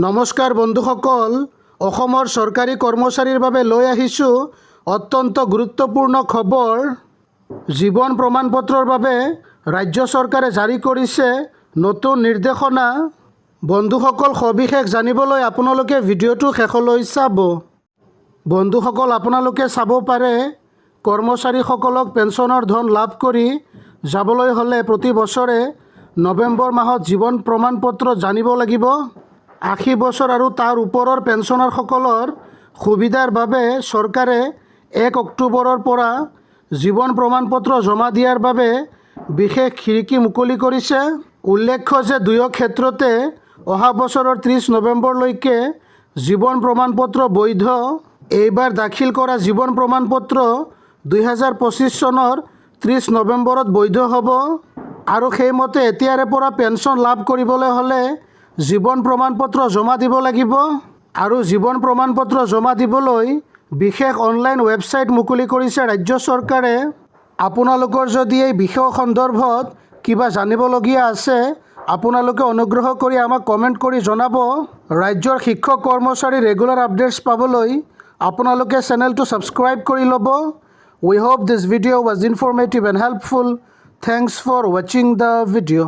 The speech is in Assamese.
নমস্কাৰ বন্ধুসকল, অসমৰ চৰকাৰী কৰ্মচাৰীৰ বাবে লৈ আহিছোঁ অত্যন্ত গুৰুত্বপূৰ্ণ খবৰ। জীৱন প্ৰমাণপত্ৰৰ বাবে ৰাজ্য চৰকাৰে জাৰি কৰিছে নতুন নিৰ্দেশনা। বন্ধুসকল, সবিশেষ জানিবলৈ আপোনালোকে ভিডিঅ'টো শেষলৈ চাব। বন্ধুসকল, আপোনালোকে চাব পাৰে কৰ্মচাৰীসকলক পেঞ্চনৰ ধন লাভ কৰি যাবলৈ হ'লে প্ৰতি বছৰে নৱেম্বৰ মাহত জীৱন প্ৰমাণপত্ৰ জানিব লাগিব। 80 বছৰ আৰু তাৰ ওপৰৰ পেঞ্চনাৰসকলৰ সুবিধাৰ বাবে চৰকাৰে 1 অক্টোবৰৰ পৰা জীৱন প্ৰমাণপত্ৰ জমা দিয়াৰ বাবে বিশেষ খিৰিকী মুকলি কৰিছে। উল্লেখ্য যে দুয়ো ক্ষেত্ৰতে অহা বছৰৰ 30 নৱেম্বৰলৈকে জীৱন প্ৰমাণপত্ৰ বৈধ। এইবাৰ দাখিল কৰা জীৱন প্ৰমাণপত্ৰ 2025 চনৰ 30 নৱেম্বৰত বৈধ হ'ব আৰু সেইমতে এতিয়াৰে পৰা পেঞ্চন লাভ কৰিবলৈ হ'লে জীৱন প্ৰমাণপত্ৰ জমা দিব লাগিব। আৰু জীৱন প্ৰমাণপত্ৰ জমা দিবলৈ বিশেষ অনলাইন ৱেবছাইট মুকলি কৰিছে ৰাজ্য চৰকাৰে। আপোনালোকৰ যদি এই বিষয় সন্দৰ্ভত কিবা জানিবলগীয়া আছে, আপোনালোকে অনুগ্ৰহ কৰি আমাক কমেণ্ট কৰি জনাব। ৰাজ্যৰ শিক্ষক কৰ্মচাৰী ৰেগুলাৰ আপডেটছ পাবলৈ আপোনালোকে চেনেলটো ছাবস্ক্ৰাইব কৰি ল'ব। We hope this video was informative and helpful. Thanks for watching the video.